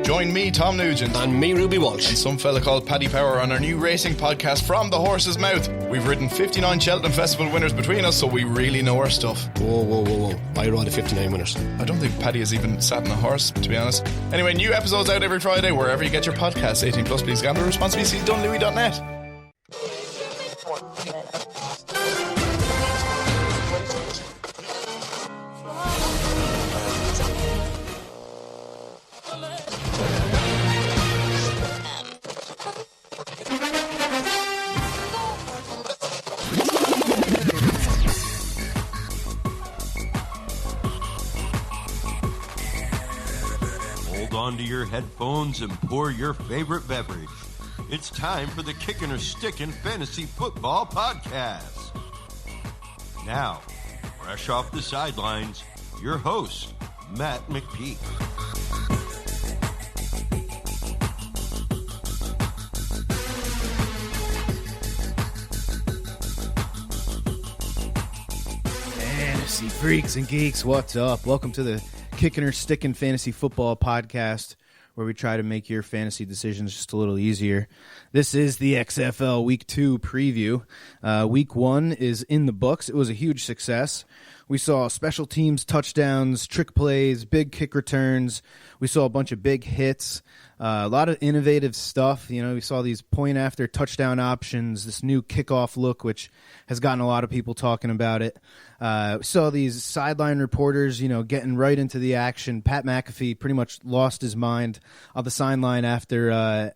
Join me, Tom Nugent. And me, Ruby Walsh. And some fella called Paddy Power on our new racing podcast, From the Horse's Mouth. We've ridden 59 Cheltenham Festival winners between us, so we really know our stuff. Whoa. I rode the 59 winners. I don't think Paddy has even sat on a horse, to be honest. Anyway, new episodes out every Friday, wherever you get your podcasts. 18 plus, please gamble responsibly. See dunlewy.net. Onto your headphones and pour your favorite beverage. It's time for the Kickin or Stickin Fantasy Football Podcast. Now, fresh off the sidelines, your host, Matt McPeak. Fantasy freaks and geeks, what's up? Welcome to the Kickin or Stickin Fantasy Football Podcast, where we try to make your fantasy decisions just a little easier. This is the XFL Week 2 preview. Week 1 is in the books. It was a huge success. We saw special teams, touchdowns, trick plays, big kick returns. We saw a bunch of big hits, a lot of innovative stuff. You know, we saw these point-after touchdown options, this new kickoff look, which has gotten a lot of people talking about it. We saw these sideline reporters, getting right into the action. Pat McAfee pretty much lost his mind on the sideline after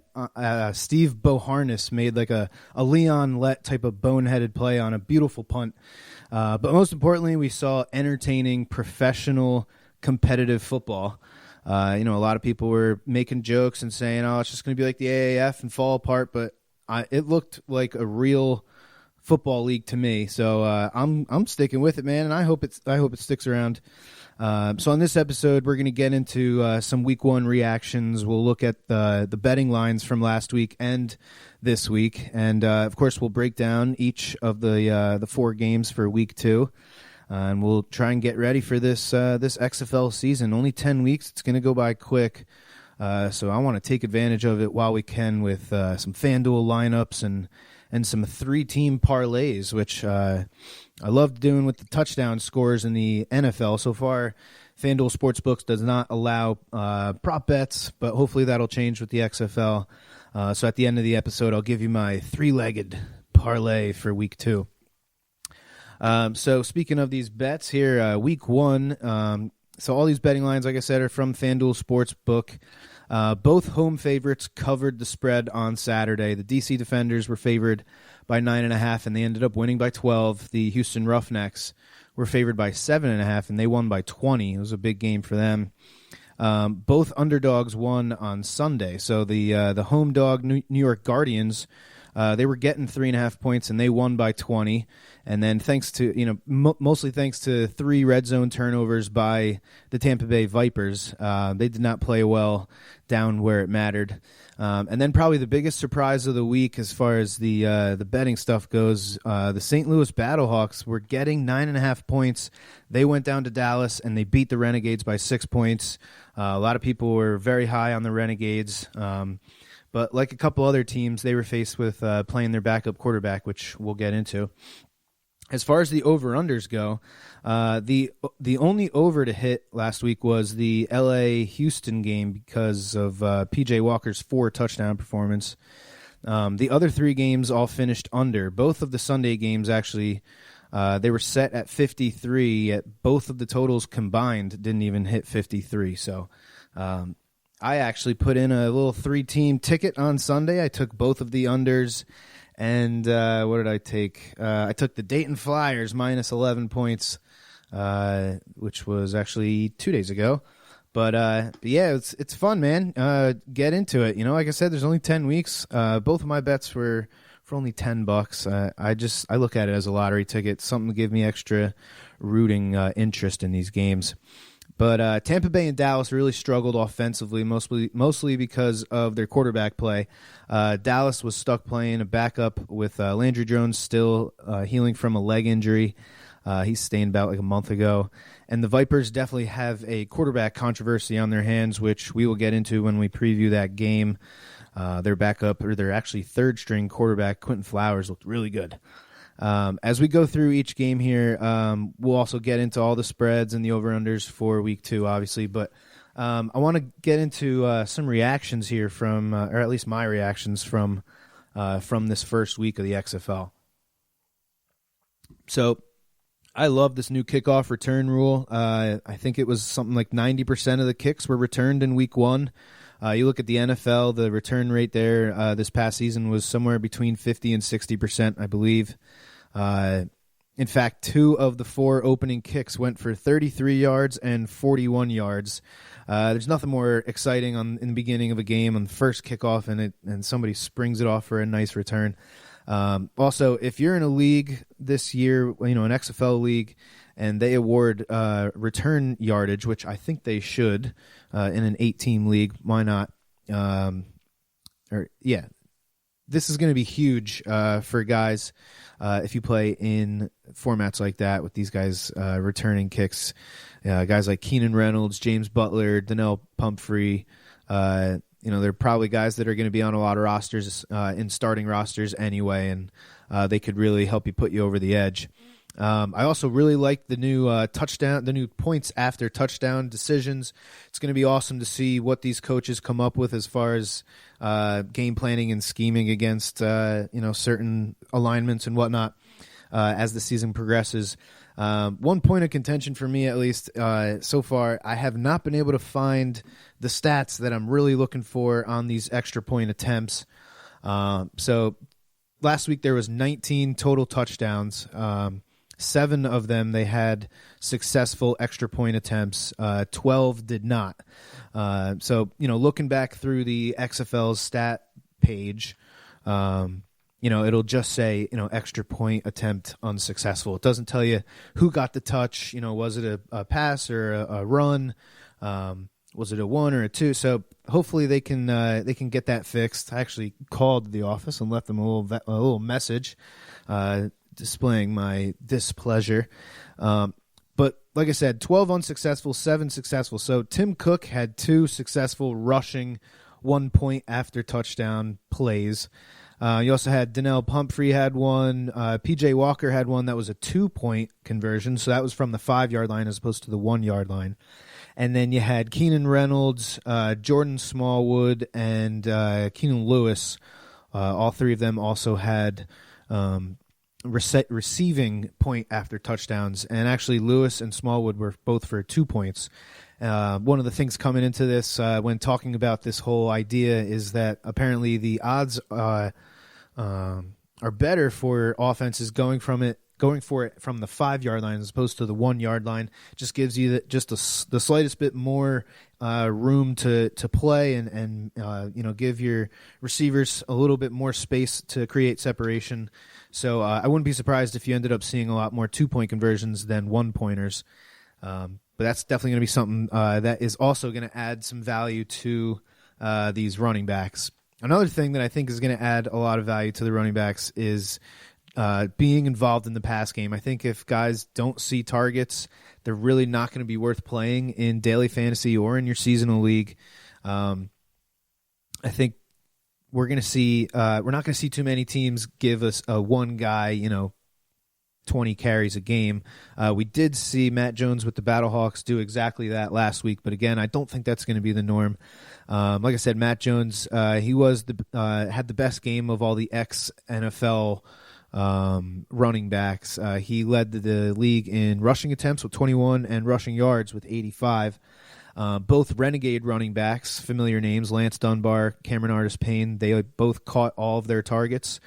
Steve Boharness made like a Leon Lett type of boneheaded play on a beautiful punt. But most importantly, we saw entertaining, professional, competitive football. A lot of people were making jokes and saying, "Oh, it's just going to be like the AAF and fall apart." But it looked like a real football league to me. So I'm sticking with it, man, and I hope it sticks around. So on this episode, we're going to get into some Week 1 reactions. We'll look at the betting lines from last week and this week, and of course, we'll break down each of the 4 games for Week 2. And we'll try and get ready for this XFL season. Only 10 weeks. It's going to go by quick. So I want to take advantage of it while we can with some FanDuel lineups and some 3-team parlays, which I loved doing with the touchdown scores in the NFL. So far, FanDuel Sportsbooks does not allow prop bets, but hopefully that'll change with the XFL. So at the end of the episode, I'll give you my 3-legged parlay for Week 2. So speaking of these bets here, Week 1, so all these betting lines, like I said, are from FanDuel Sportsbook. Both home favorites covered the spread on Saturday. The DC Defenders were favored by 9.5, and they ended up winning by 12. The Houston Roughnecks were favored by 7.5, and they won by 20. It was a big game for them. Both underdogs won on Sunday. So the home dog New York Guardians, they were getting 3.5 points, and they won by 20. And then thanks to, mostly thanks to 3 red zone turnovers by the Tampa Bay Vipers, they did not play well down where it mattered. And then probably the biggest surprise of the week as far as the betting stuff goes, the St. Louis Battlehawks were getting 9.5 points. They went down to Dallas, and they beat the Renegades by 6 points. A lot of people were very high on the Renegades. But like a couple other teams, they were faced with playing their backup quarterback, which we'll get into. As far as the over-unders go, the only over to hit last week was the LA-Houston game because of P.J. Walker's 4 touchdown performance. The other 3 games all finished under. Both of the Sunday games, actually, they were set at 53. Yet both of the totals combined didn't even hit 53. So I actually put in a little 3-team ticket on Sunday. I took both of the unders. And what did I take? I took the Dayton Flyers minus 11 points, which was actually 2 days ago. But yeah, it's fun, man. Get into it. Like I said, there's only 10 weeks. Both of my bets were for only $10. I look at it as a lottery ticket, something to give me extra rooting interest in these games. But Tampa Bay and Dallas really struggled offensively, mostly because of their quarterback play. Dallas was stuck playing a backup with Landry Jones still healing from a leg injury. He's staying about like a month ago. And the Vipers definitely have a quarterback controversy on their hands, which we will get into when we preview that game. Their backup, or their actually third-string quarterback, Quentin Flowers, looked really good. As we go through each game here, we'll also get into all the spreads and the over-unders for Week 2, obviously. But I want to get into some reactions here from, or at least my reactions from this first week of the XFL. So I love this new kickoff return rule. I think it was something like 90% of the kicks were returned in Week 1. You look at the NFL, the return rate there this past season was somewhere between 50 and 60%, I believe. In fact, 2 of the 4 opening kicks went for 33 yards and 41 yards. There's nothing more exciting in the beginning of a game on the first kickoff and somebody springs it off for a nice return. Also, if you're in a league this year, an XFL league, and they award return yardage, which I think they should in an 8-team league, why not? This is going to be huge for guys if you play in formats like that with these guys returning kicks. Guys like Keenan Reynolds, James Butler, Donnell Pumphrey. They're probably guys that are going to be on a lot of rosters in starting rosters anyway, and they could really help you put you over the edge. I also really like the new the new points after touchdown decisions. It's going to be awesome to see what these coaches come up with as far as game planning and scheming against certain alignments and whatnot as the season progresses. One point of contention for me, at least so far, I have not been able to find the stats that I'm really looking for on these extra point attempts. So last week there was 19 total touchdowns. 7 of them, they had successful extra point attempts. 12 did not. So, looking back through the XFL's stat page, it'll just say, extra point attempt unsuccessful. It doesn't tell you who got the touch. Was it a pass or a run? Was it a 1 or a 2? So hopefully they can get that fixed. I actually called the office and left them a little message, displaying my displeasure. But like I said, 12 unsuccessful, 7 successful. So Tim Cook had 2 successful rushing 1 point after touchdown plays. You also had Donnell Pumphrey had 1. P.J. Walker had 1 that was a 2-point conversion. So that was from the 5-yard line as opposed to the 1-yard line. And then you had Keenan Reynolds, Jordan Smallwood, and Keenan Lewis. All 3 of them also had receiving point after touchdowns, and actually Lewis and Smallwood were both for 2 points. One of the things coming into this when talking about this whole idea is that apparently the odds are better for offenses going for it from the 5-yard line as opposed to the 1-yard line. Just gives you the slightest bit more room to play and give your receivers a little bit more space to create separation. So I wouldn't be surprised if you ended up seeing a lot more 2-point conversions than 1-pointers. But that's definitely going to be something that is also going to add some value to these running backs. Another thing that I think is going to add a lot of value to the running backs is being involved in the pass game. I think if guys don't see targets, they're really not going to be worth playing in daily fantasy or in your seasonal league. I think we're going to see we're not going to see too many teams give us a one guy, 20 carries a game. We did see Matt Jones with the Battlehawks do exactly that last week, but again, I don't think that's going to be the norm. Like I said, Matt Jones, he was had the best game of all the ex-NFL running backs. He led the league in rushing attempts with 21 and rushing yards with 85. Both renegade running backs, familiar names, Lance Dunbar, Cameron Artis-Payne, they both caught all of their targets.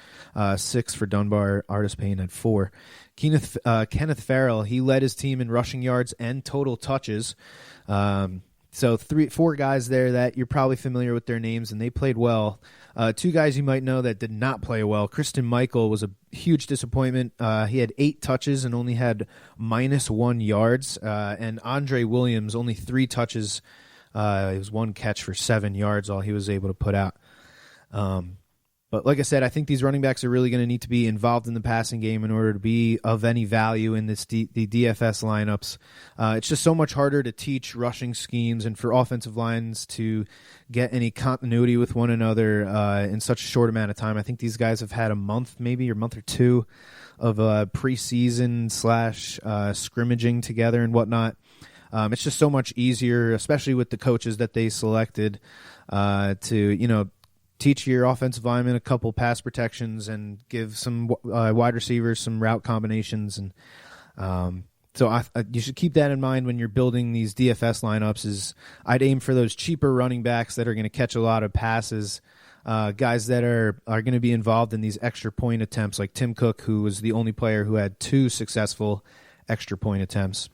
6 for Dunbar, Artis-Payne had 4. Kenneth Farrell, he led his team in rushing yards and total touches. So 4 guys there that you're probably familiar with their names, and they played well. 2 guys you might know that did not play well. Christian Michael was a huge disappointment. He had 8 touches and only had -1 yards. And Andre Williams, only 3 touches. It was 1 catch for 7 yards, all he was able to put out. But like I said, I think these running backs are really going to need to be involved in the passing game in order to be of any value in the DFS lineups. It's just so much harder to teach rushing schemes and for offensive lines to get any continuity with one another in such a short amount of time. I think these guys have had a month, maybe, or month or two of preseason / scrimmaging together and whatnot. It's just so much easier, especially with the coaches that they selected, to teach your offensive linemen a couple pass protections and give some wide receivers some route combinations. And so you should keep that in mind when you're building these DFS lineups. Is I'd aim for those cheaper running backs that are going to catch a lot of passes, guys that are going to be involved in these extra point attempts, like Tim Cook, who was the only player who had 2 successful extra point attempts.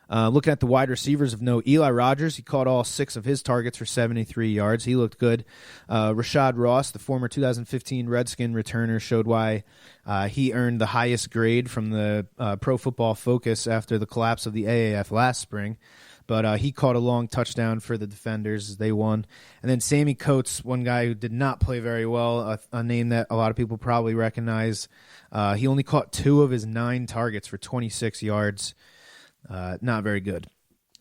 Looking at the wide receivers of note, Eli Rogers, he caught all 6 of his targets for 73 yards. He looked good. Rashad Ross, the former 2015 Redskin returner, showed why he earned the highest grade from the Pro Football Focus after the collapse of the AAF last spring. But he caught a long touchdown for the defenders as they won. And then Sammy Coates, one guy who did not play very well, a name that a lot of people probably recognize. He only caught 2 of his 9 targets for 26 yards. Not very good.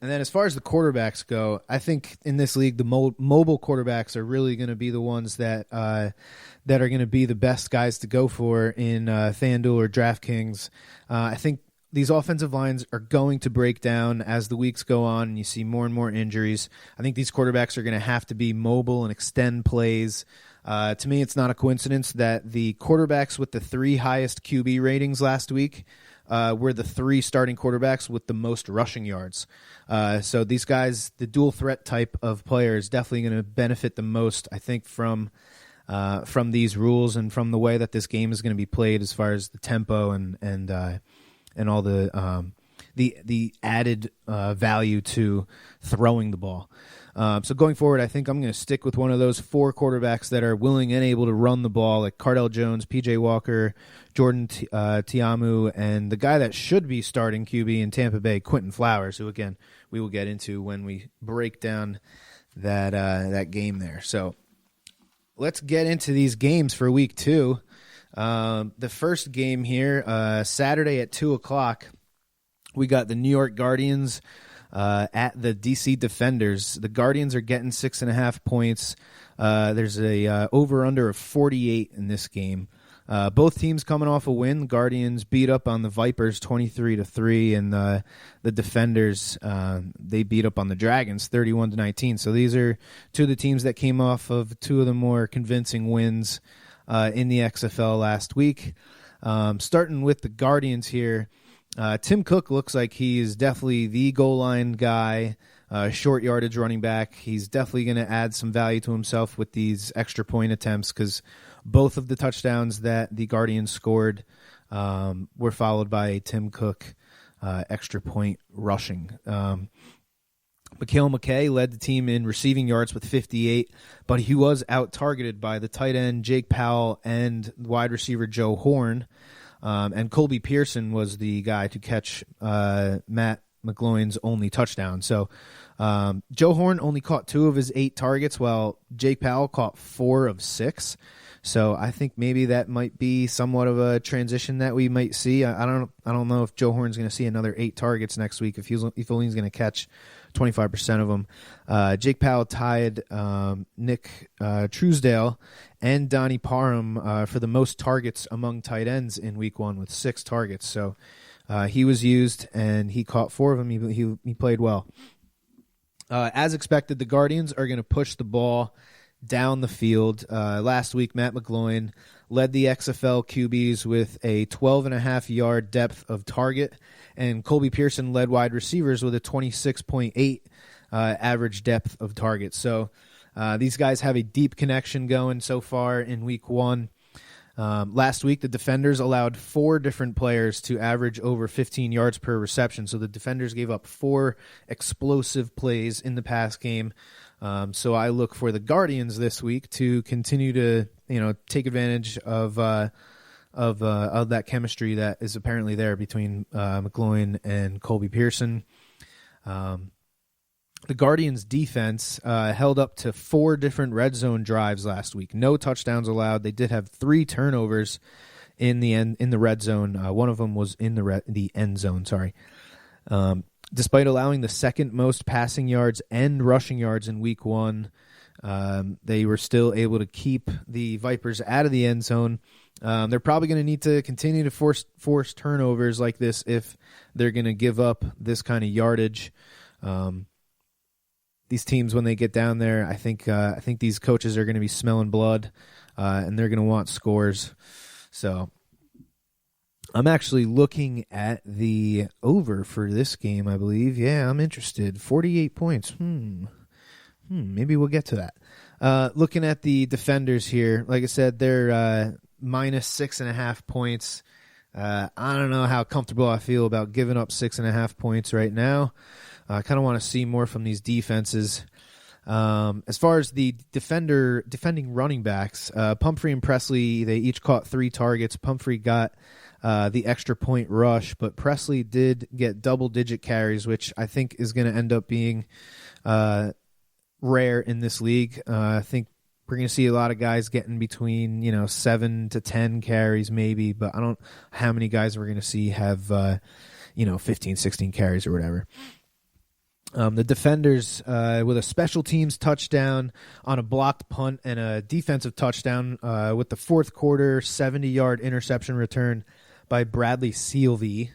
And then as far as the quarterbacks go, I think in this league, the mobile quarterbacks are really going to be the ones that are going to be the best guys to go for in FanDuel or DraftKings. I think these offensive lines are going to break down as the weeks go on and you see more and more injuries. I think these quarterbacks are going to have to be mobile and extend plays. To me, it's not a coincidence that the quarterbacks with the 3 highest QB ratings last week were the 3 starting quarterbacks with the most rushing yards. So these guys, the dual threat type of player, is definitely going to benefit the most, I think, from these rules and from the way that this game is going to be played as far as the tempo and all the added value to throwing the ball. So going forward, I think I'm going to stick with one of those 4 quarterbacks that are willing and able to run the ball, like Cardell Jones, P.J. Walker, Jordan Tiamu, and the guy that should be starting QB in Tampa Bay, Quentin Flowers, who, again, we will get into when we break down that game there. So let's get into these games for Week 2. The first game here, Saturday at 2 o'clock, we got the New York Guardians at the DC Defenders. The Guardians are getting 6.5 points. There's a over-under of 48 in this game. Both teams coming off a win. Guardians beat up on the Vipers 23-3, and the Defenders they beat up on the Dragons 31-19. So these are 2 of the teams that came off of 2 of the more convincing wins in the XFL last week. Starting with the Guardians here. Tim Cook looks like he is definitely the goal line guy, short yardage running back. He's definitely going to add some value to himself with these extra point attempts because both of the touchdowns that the Guardians scored were followed by a Tim Cook extra point rushing. Mikhail McKay led the team in receiving yards with 58, but he was out-targeted by the tight end Jake Powell and wide receiver Joe Horn. And Colby Pearson was the guy to catch Matt McGloin's only touchdown. So Joe Horn only caught 2 of his 8 targets, while Jake Powell caught 4 of 6. So I think maybe that might be somewhat of a transition that we might see. I don't know if Joe Horn's going to see another 8 targets next week if only he's going to catch 25% of them. Jake Powell tied Nick Truesdale and Donnie Parham for the most targets among tight ends in Week 1 with 6 targets. So he was used, and he caught 4 of them. He played well. As expected, the Guardians are going to push the ball down the field. Last week, Matt McGloin led the XFL QBs with a 12.5-yard depth of target, and Colby Pearson led wide receivers with a 26.8 average depth of target. So these guys have a deep connection going so far in Week 1. Last week, the Defenders allowed 4 different players to average over 15 yards per reception. So the Defenders gave up 4 explosive plays in the pass game. So I look for the Guardians this week to continue to, take advantage of that chemistry that is apparently there between McGloin and Colby Pearson. The Guardians' defense held up to 4 different red zone drives last week. No touchdowns allowed. They did have 3 turnovers in the red zone. One of them was in the end zone. Sorry. Despite allowing the second most passing yards and rushing yards in Week 1, they were still able to keep the Vipers out of the end zone. They're probably going to need to continue to force turnovers like this if they're going to give up this kind of yardage. These teams, when they get down there, I think these coaches are going to be smelling blood, and they're going to want scores. So I'm actually looking at the over for this game, I believe. Yeah, I'm interested. 48 points. Maybe we'll get to that. Looking at the defenders here, like I said, they're minus 6.5 points. I don't know how comfortable I feel about giving up 6.5 points right now. I kind of want to see more from these defenses. As far as the defending running backs, Pumphrey and Presley, they each caught 3 targets. Pumphrey got the extra point rush, but Presley did get double-digit carries, which I think is going to end up being rare in this league. I think we're going to see a lot of guys getting between 7 to 10 carries maybe, but I don't know how many guys we're going to see have 15, 16 carries or whatever. The defenders with a special teams touchdown on a blocked punt and a defensive touchdown with the fourth quarter 70-yard interception return by Bradley Sealvey.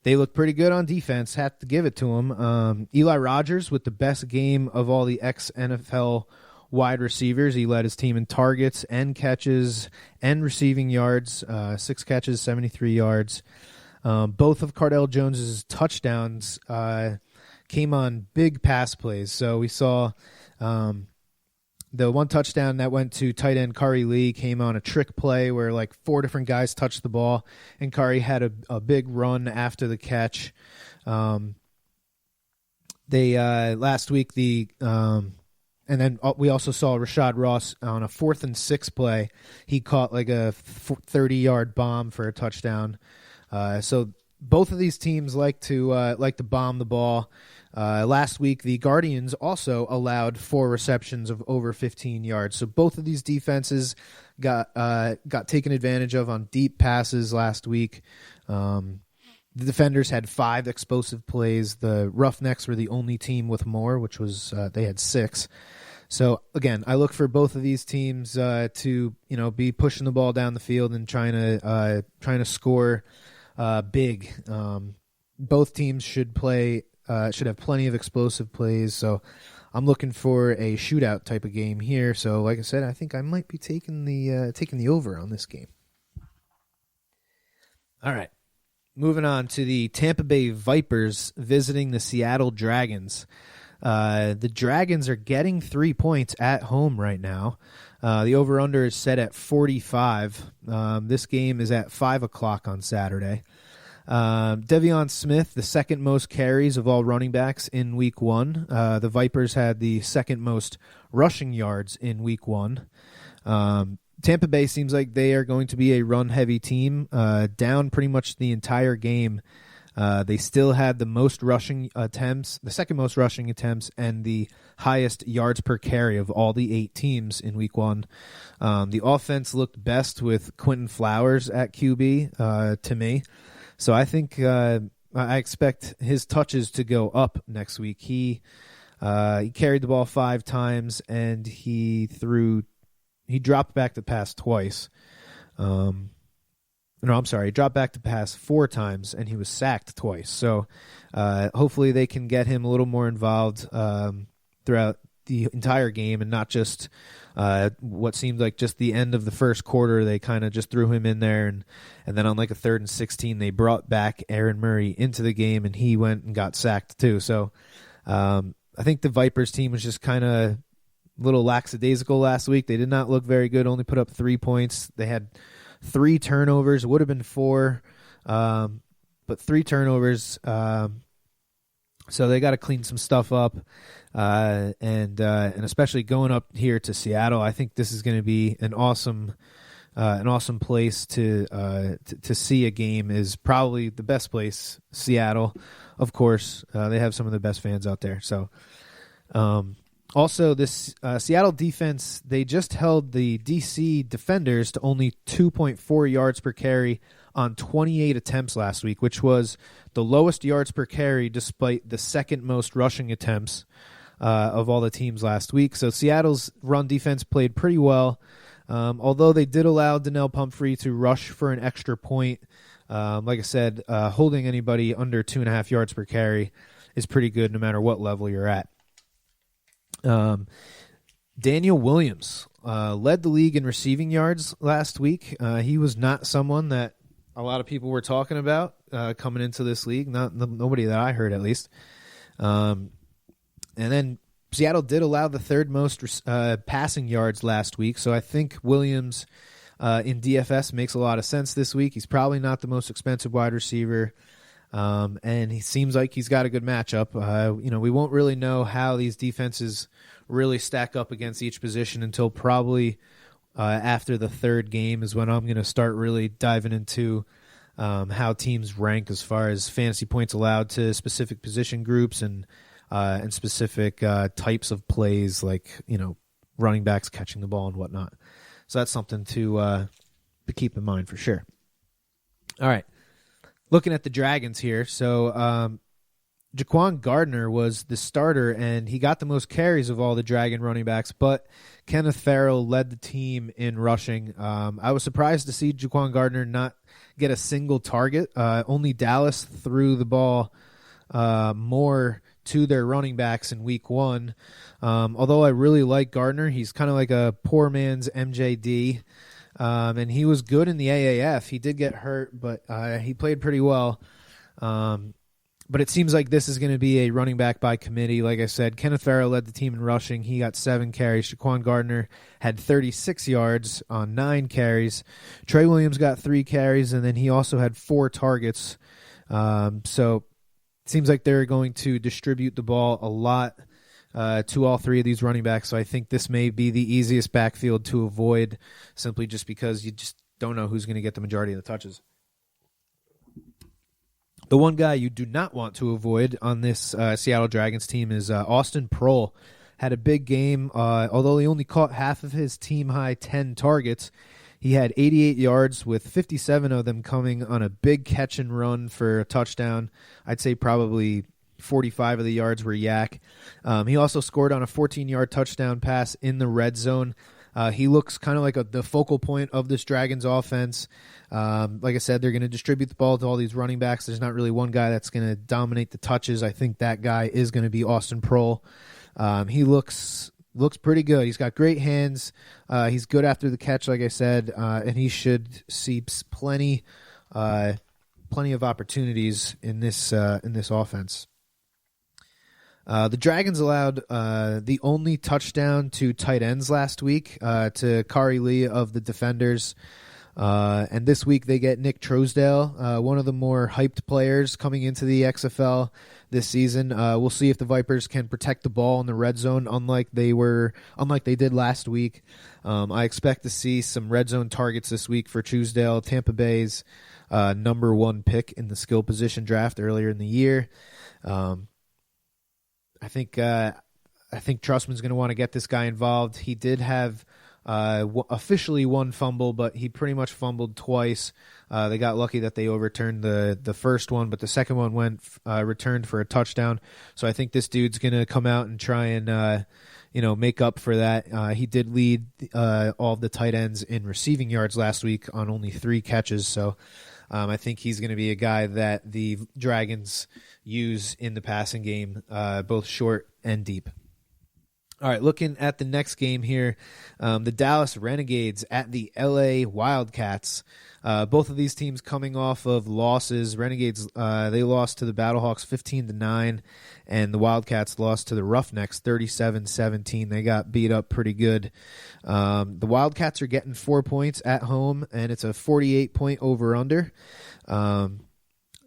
They look pretty good on defense. Have to give it to them. Eli Rogers with the best game of all the ex-NFL wide receivers. He led his team in targets and catches and receiving yards. 6 catches, 73 yards. Both of Cardell Jones's touchdowns came on big pass plays. So we saw the one touchdown that went to tight end Curry Lee came on a trick play where like 4 different guys touched the ball, and Curry had a big run after the catch. They last week and then we also saw Rashad Ross on a 4th and 6 play. He caught like a 30-yard bomb for a touchdown. So both of these teams like to bomb the ball. Last week, the Guardians also allowed 4 receptions of over 15 yards. So both of these defenses got taken advantage of on deep passes last week. The defenders had 5 explosive plays. The Roughnecks were the only team with more, which was they had 6. So again, I look for both of these teams to be pushing the ball down the field and trying to score big. Both teams should have plenty of explosive plays. So I'm looking for a shootout type of game here. So like I said, I think I might be taking the over on this game. All right. Moving on to the Tampa Bay Vipers visiting the Seattle Dragons. The Dragons are getting 3 points at home right now. The over-under is set at 45. This game is at 5 o'clock on Saturday. Devion Smith, the second most carries of all running backs in Week 1. The Vipers had the second most rushing yards in Week 1. Tampa Bay seems like they are going to be a run-heavy team. Down pretty much the entire game. They still had the most rushing attempts, the second most rushing attempts, and the highest yards per carry of all the 8 teams in Week 1. The offense looked best with Quentin Flowers at QB to me. So I think I expect his touches to go up next week. He carried the ball 5 times, and he dropped back to pass twice. He dropped back to pass 4 times, and he was sacked twice. So hopefully they can get him a little more involved throughout the entire game and not just what seemed like just the end of the first quarter. They kind of just threw him in there, and then on like a 3rd and 16, they brought back Aaron Murray into the game, and he went and got sacked too. So I think the Vipers team was just kind of a little lackadaisical last week. They did not look very good, only put up 3 points. They had 3 turnovers, would have been 4, but 3 turnovers. So they got to clean some stuff up, and especially going up here to Seattle, I think this is going to be an awesome an awesome place to see a game is probably the best place, Seattle. Of course, they have some of the best fans out there. So, also this Seattle defense, they just held the DC Defenders to only 2.4 yards per carry on 28 attempts last week, which was the lowest yards per carry despite the second most rushing attempts of all the teams last week. So Seattle's run defense played pretty well. Although they did allow Donnell Pumphrey to rush for an extra point, like I said, holding anybody under 2.5 yards per carry is pretty good no matter what level you're at. Daniel Williams led the league in receiving yards last week. He was not someone that a lot of people were talking about coming into this league, nobody that I heard at least. And then Seattle did allow the third most passing yards last week, so I think Williams in DFS makes a lot of sense this week. He's probably not the most expensive wide receiver, and he seems like he's got a good matchup. We won't really know how these defenses really stack up against each position until probably after the third game is when I'm going to start really diving into how teams rank as far as fantasy points allowed to specific position groups and specific types of plays, like running backs catching the ball and whatnot. So that's something to keep in mind for sure. All right, looking at the Dragons here. So Jaquan Gardner was the starter, and he got the most carries of all the Dragon running backs, but Kenneth Farrell led the team in rushing. I was surprised to see Jaquan Gardner not get a single target. Only Dallas threw the ball more to their running backs in week one. Although I really like Gardner, he's kind of like a poor man's MJD, and he was good in the AAF. He did get hurt, but he played pretty well. But it seems like this is going to be a running back by committee. Like I said, Kenneth Farrell led the team in rushing. He got 7 carries. Jaquan Gardner had 36 yards on 9 carries. Trey Williams got 3 carries, and then he also had 4 targets. So it seems like they're going to distribute the ball a lot to all 3 of these running backs. So I think this may be the easiest backfield to avoid, simply just because you just don't know who's going to get the majority of the touches. The one guy you do not want to avoid on this Seattle Dragons team is Austin Proehl. Had a big game. Although he only caught half of his team-high 10 targets, he had 88 yards, with 57 of them coming on a big catch and run for a touchdown. I'd say probably 45 of the yards were yak. He also scored on a 14-yard touchdown pass in the red zone. He looks kind of like the focal point of this Dragons offense. Like I said, they're going to distribute the ball to all these running backs. There's not really one guy that's going to dominate the touches. I think that guy is going to be Austin Proehl. He looks pretty good. He's got great hands. He's good after the catch, like I said, and he should see plenty of opportunities in this offense. The Dragons allowed the only touchdown to tight ends last week to Kari Lee of the Defenders. And this week they get Nick Trousdale, one of the more hyped players coming into the XFL this season. We'll see if the Vipers can protect the ball in the red zone, unlike they did last week. I expect to see some red zone targets this week for Trousdale, Tampa Bay's number 1 pick in the skill position draft earlier in the year. I think Trussman's going to want to get this guy involved. He did have officially 1 fumble, but he pretty much fumbled twice. They got lucky that they overturned the first one, but the second one went returned for a touchdown. So I think this dude's going to come out and try and make up for that. He did lead all of the tight ends in receiving yards last week on only 3 catches. So I think he's going to be a guy that the Dragons use in the passing game, both short and deep. All right, looking at the next game here, the Dallas Renegades at the LA Wildcats. Both of these teams coming off of losses. Renegades, they lost to the Battlehawks 15-9, and the Wildcats lost to the Roughnecks 37-17. They got beat up pretty good. The Wildcats are getting 4 points at home, and it's a 48-point over-under.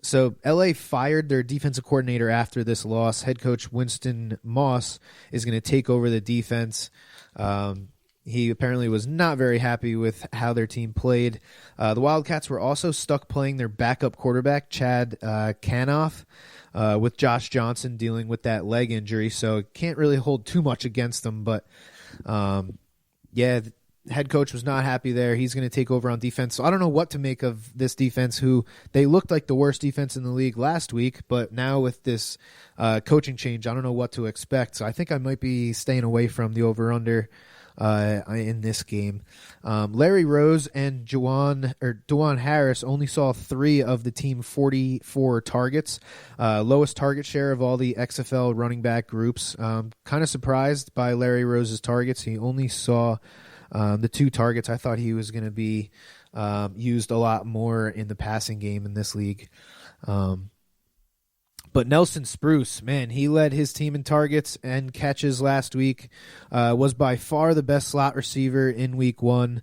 So LA fired their defensive coordinator after this loss. Head coach Winston Moss is going to take over the defense. He apparently was not very happy with how their team played. The Wildcats were also stuck playing their backup quarterback, Chad Canoff, with Josh Johnson dealing with that leg injury, so can't really hold too much against them. But, the head coach was not happy there. He's going to take over on defense. So I don't know what to make of this defense, who they looked like the worst defense in the league last week, but now with this coaching change, I don't know what to expect. So I think I might be staying away from the over-under in this game. Larry Rose and DeJuan Harris only saw 3 of the team 44 targets, lowest target share of all the XFL running back groups. Kind of surprised by Larry Rose's targets. He only saw the 2 targets. I thought he was going to be used a lot more in the passing game in this league. But Nelson Spruce, man, he led his team in targets and catches last week, was by far the best slot receiver in week 1.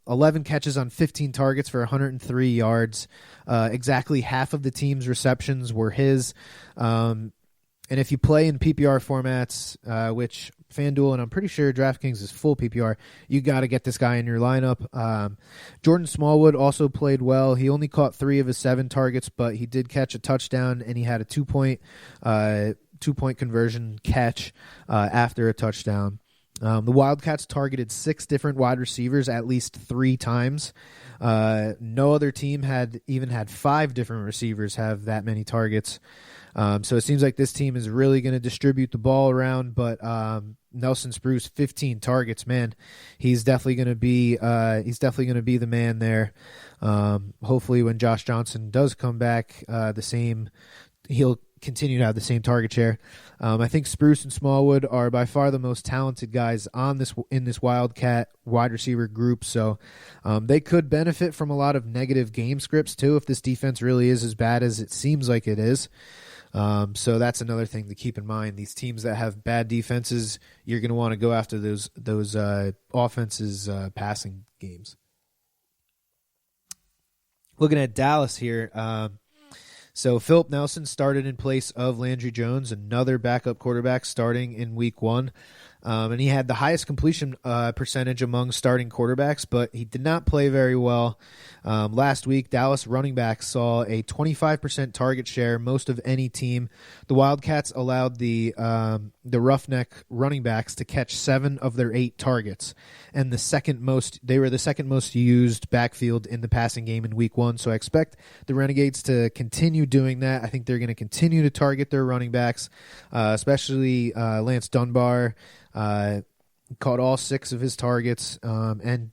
11 catches on 15 targets for 103 yards. Exactly half of the team's receptions were his. And if you play in PPR formats, which FanDuel and I'm pretty sure DraftKings is full PPR, you got to get this guy in your lineup. Jordan Smallwood also played well. He only caught 3 of his 7 targets, but he did catch a touchdown, and he had a 2-point conversion catch after a touchdown. The Wildcats targeted 6 different wide receivers at least 3 times. No other team had 5 different receivers have that many targets. So it seems like this team is really going to distribute the ball around, but Nelson Spruce, 15 targets, man, he's definitely going to be the man there. Hopefully, when Josh Johnson does come back, he'll continue to have the same target share. I think Spruce and Smallwood are by far the most talented guys in this Wildcat wide receiver group, so they could benefit from a lot of negative game scripts too if this defense really is as bad as it seems like it is. So that's another thing to keep in mind. These teams that have bad defenses, you're going to want to go after those offenses' passing games. Looking at Dallas here, so Philip Nelson started in place of Landry Jones, another backup quarterback starting in week 1. And he had the highest completion percentage among starting quarterbacks, but he did not play very well. Last week, Dallas running backs saw a 25% target share, most of any team. The Wildcats allowed the Roughneck running backs to catch 7 of their 8 targets, and they were the second most used backfield in the passing game in week 1. So I expect the Renegades to continue doing that. I think they're going to continue to target their running backs, especially Lance Dunbar. Caught all 6 of his targets, and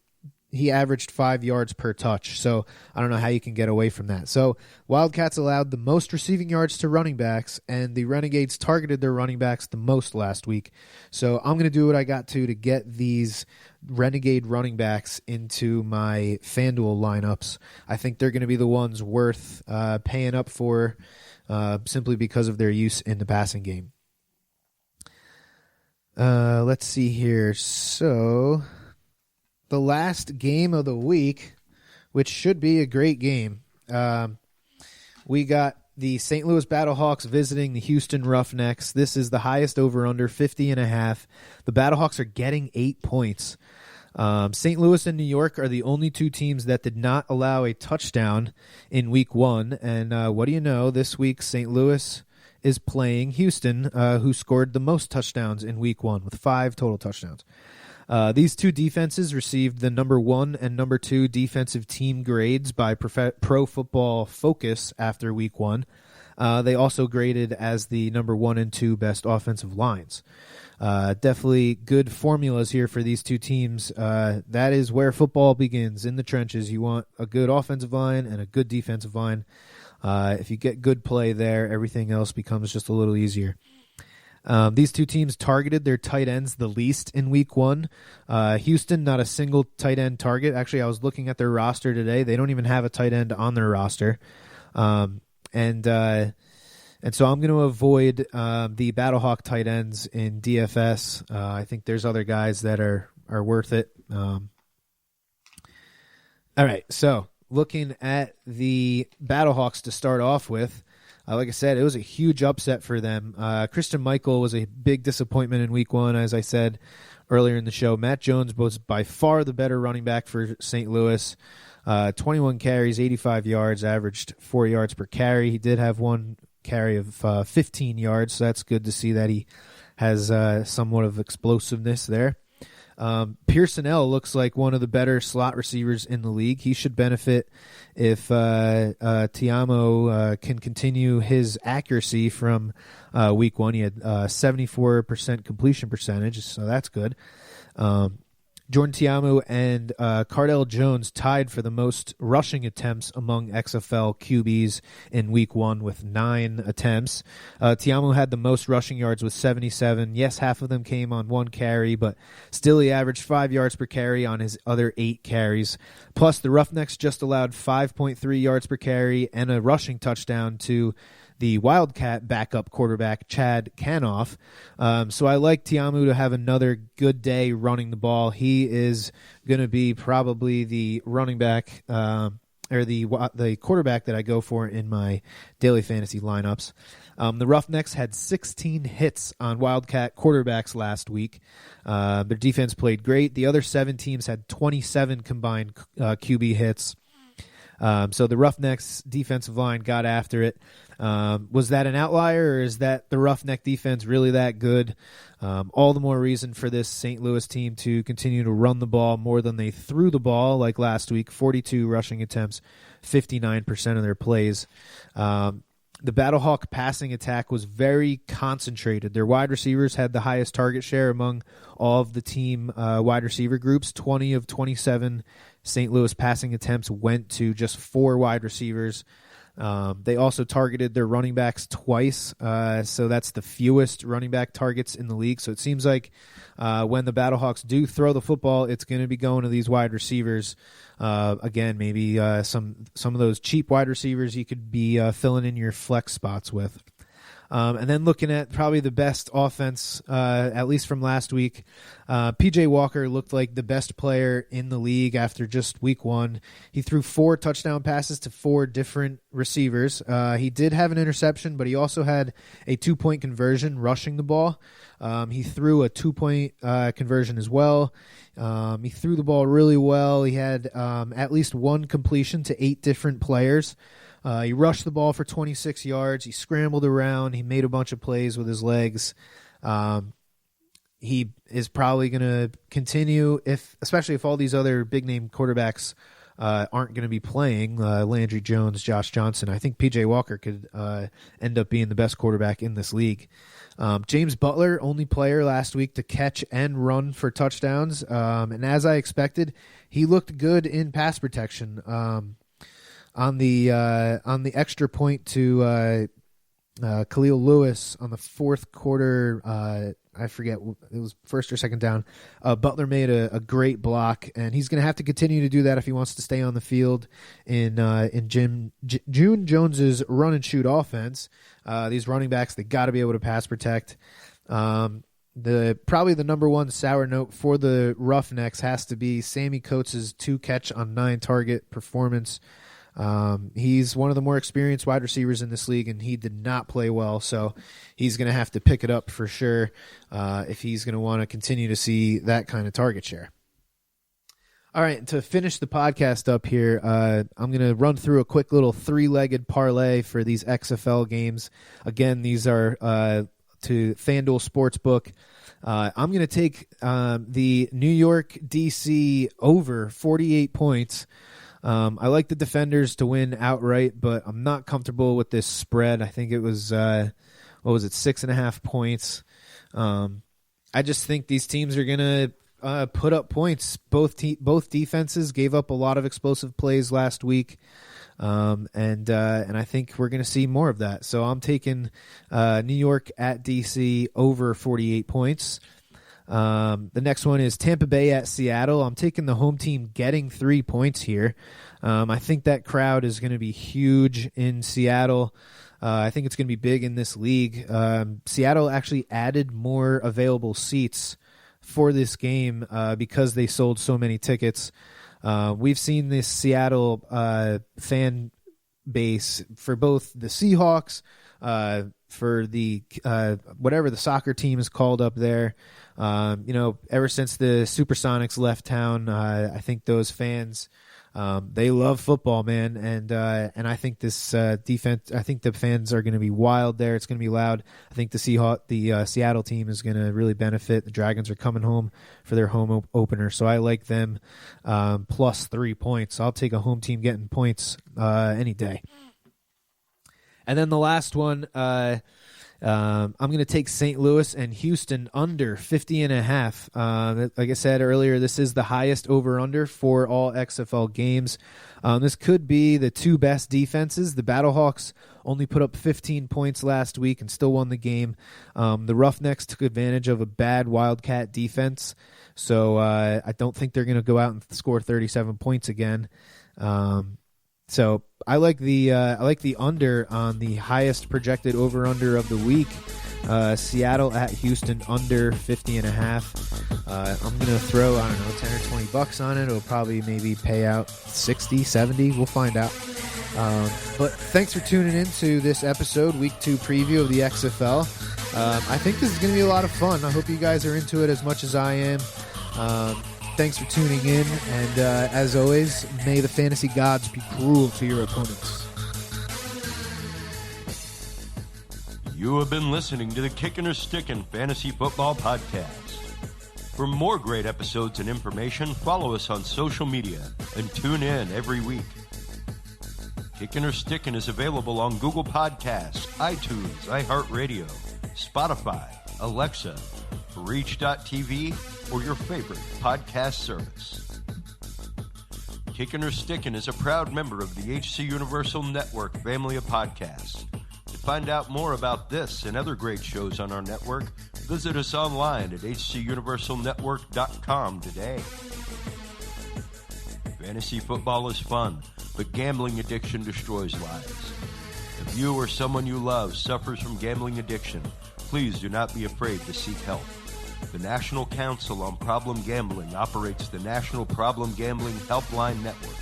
he averaged 5 yards per touch. So I don't know how you can get away from that. So Wildcats allowed the most receiving yards to running backs, and the Renegades targeted their running backs the most last week. So I'm going to do what I got to get these Renegade running backs into my FanDuel lineups. I think they're going to be the ones worth paying up for simply because of their use in the passing game. Let's see here. So the last game of the week, which should be a great game, we got the St. Louis Battlehawks visiting the Houston Roughnecks. This is the highest over-under, 50.5. The Battlehawks are getting 8 points. St. Louis and New York are the only 2 teams that did not allow a touchdown in week 1. And what do you know? This week, St. Louis is playing Houston, who scored the most touchdowns in week 1 with 5 total touchdowns. These 2 defenses received the number 1 and number 2 defensive team grades by Pro Football Focus after week 1. They also graded as the number 1 and 2 best offensive lines. Definitely good formulas here for these 2 teams. That is where football begins, in the trenches. You want a good offensive line and a good defensive line. If you get good play there, everything else becomes just a little easier. These 2 teams targeted their tight ends the least in week 1. Houston, not a single tight end target. Actually, I was looking at their roster today. They don't even have a tight end on their roster. And so I'm going to avoid the Battlehawk tight ends in DFS. I think there's other guys that are worth it. All right, so looking at the Battlehawks to start off with, Like I said, it was a huge upset for them. Christian Michael was a big disappointment in week 1, as I said earlier in the show. Matt Jones was by far the better running back for St. Louis. 21 carries, 85 yards, averaged 4 yards per carry. He did have one carry of 15 yards, so that's good to see that he has somewhat of explosiveness there. Pearsonell looks like one of the better slot receivers in the league. He should benefit if Tiamo can continue his accuracy from week 1. He had 74% completion percentage, so that's good. Jordan Tiamu and Cardell Jones tied for the most rushing attempts among XFL QBs in week 1 with 9 attempts. Tiamu had the most rushing yards with 77. Yes, half of them came on 1 carry, but still he averaged 5 yards per carry on his other 8 carries. Plus, the Roughnecks just allowed 5.3 yards per carry and a rushing touchdown to the Wildcat backup quarterback, Chad Canoff. So I like Tiamu to have another good day running the ball. He is going to be probably the running back or the quarterback that I go for in my daily fantasy lineups. The Roughnecks had 16 hits on Wildcat quarterbacks last week. Their defense played great. The other 7 teams had 27 combined QB hits. So the Roughnecks defensive line got after it. Was that an outlier, or is that the Roughneck defense really that good? All the more reason for this St. Louis team to continue to run the ball more than they threw the ball, like last week. 42 rushing attempts, 59% of their plays. The Battlehawk passing attack was very concentrated. Their wide receivers had the highest target share among all of the team wide receiver groups. 20 of 27 St. Louis passing attempts went to just 4 wide receivers. They also targeted their running backs twice, so that's the fewest running back targets in the league. So it seems like when the Battlehawks do throw the football, it's going to be going to these wide receivers. Again, maybe some of those cheap wide receivers you could be filling in your flex spots with. And then looking at probably the best offense, at least from last week, P.J. Walker looked like the best player in the league after just week 1. He threw 4 touchdown passes to 4 different receivers. He did have an interception, but he also had a 2-point conversion rushing the ball. He threw a 2-point conversion as well. He threw the ball really well. He had at least 1 completion to 8 different players. He rushed the ball for 26 yards. He scrambled around. He made a bunch of plays with his legs. He is probably going to continue, especially if all these other big-name quarterbacks aren't going to be playing, Landry Jones, Josh Johnson. I think P.J. Walker could end up being the best quarterback in this league. James Butler, only player last week to catch and run for touchdowns. And as I expected, he looked good in pass protection. On the extra point to Khalil Lewis on the 4th quarter, I forget, it was first or second down. Butler made a great block, and he's going to have to continue to do that if he wants to stay on the field in June Jones's run and shoot offense. These running backs, they got to be able to pass protect. Probably the number one sour note for the Roughnecks has to be Sammy Coates' 2 catch on 9 target performance. He's one of the more experienced wide receivers in this league, and he did not play well, so he's going to have to pick it up for sure if he's going to want to continue to see that kind of target share. All right, to finish the podcast up here, I'm going to run through a quick little 3-legged parlay for these XFL games. Again, these are to FanDuel Sportsbook. I'm going to take the New York DC over 48 points. I like the Defenders to win outright, but I'm not comfortable with this spread. I think it was, 6.5 points. I just think these teams are going to put up points. Both defenses gave up a lot of explosive plays last week, and I think we're going to see more of that. So I'm taking New York at DC over 48 points. The next one is Tampa Bay at Seattle. I'm taking the home team getting 3 points here. I think that crowd is going to be huge in Seattle. I think it's going to be big in this league. Seattle actually added more available seats for this game because they sold so many tickets. We've seen this Seattle fan base for both the Seahawks, for the whatever the soccer team is called up there. Ever since the Supersonics left town, I think those fans, they love football, man, and I think this defense. I think the fans are going to be wild there. It's going to be loud. I think the Seattle team is going to really benefit. The Dragons are coming home for their home opener, so I like them plus 3 points. I'll take a home team getting points any day. And then the last one, I'm going to take St. Louis and Houston under 50.5. Like I said earlier, this is the highest over-under for all XFL games. This could be the two best defenses. The Battlehawks only put up 15 points last week and still won the game. The Roughnecks took advantage of a bad Wildcat defense, so I don't think they're going to go out and score 37 points again. So I like the under on the highest projected over-under of the week. Seattle at Houston under 50.5. I'm going to throw, 10 or $20 on it. It'll probably maybe pay out 60, 70. We'll find out. But thanks for tuning in to this episode, week 2 preview of the XFL. I think this is going to be a lot of fun. I hope you guys are into it as much as I am. Thanks for tuning in, and as always, may the fantasy gods be cruel to your opponents. You have been listening to the Kickin' or Stickin' Fantasy Football Podcast. For more great episodes and information, follow us on social media and tune in every week. Kickin' or Stickin' is available on Google Podcasts, iTunes, iHeartRadio, Spotify, Alexa, Reach.tv, or your favorite podcast service. Kickin' or Stickin' is a proud member of the HC Universal Network family of podcasts. To find out more about this and other great shows on our network, visit us online at hcuniversalnetwork.com today. Fantasy football is fun, but gambling addiction destroys lives. If you or someone you love suffers from gambling addiction, please do not be afraid to seek help. The National Council on Problem Gambling operates the National Problem Gambling Helpline Network.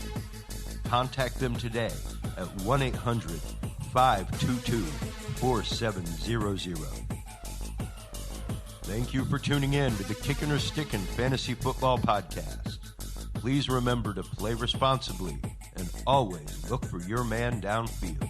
Contact them today at 1-800-522-4700. Thank you for tuning in to the Kickin' or Stickin' Fantasy Football Podcast. Please remember to play responsibly and always look for your man downfield.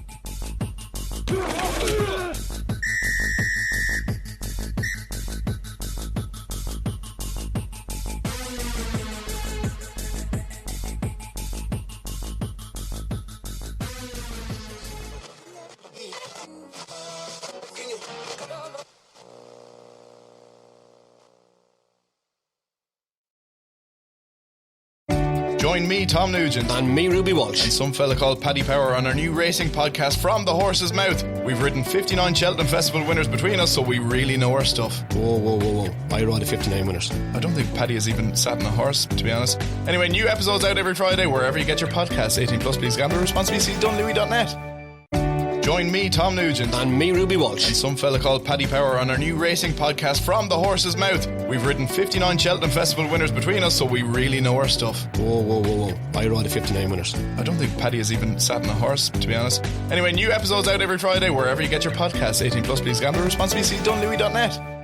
Join me, Tom Nugent, And me, Ruby Walsh. and some fella called Paddy Power on our new racing podcast, From the Horse's Mouth. We've ridden 59 Cheltenham Festival winners between us, so we really know our stuff. Whoa. I ride 59 winners. I don't think Paddy has even sat in a horse, to be honest. Anyway, new episodes out every Friday, wherever you get your podcasts. 18 plus, please gamble responsibly. See dunlewy.net. Join me, Tom Nugent, And me, Ruby Walsh. and some fella called Paddy Power on our new racing podcast, From the Horse's Mouth. We've ridden 59 Cheltenham Festival winners between us, so we really know our stuff. Whoa. I ride 59 winners. I don't think Paddy has even sat in a horse, to be honest. Anyway, new episodes out every Friday, wherever you get your podcasts. 18 plus, please gamble responsibly. See dunlewy.net.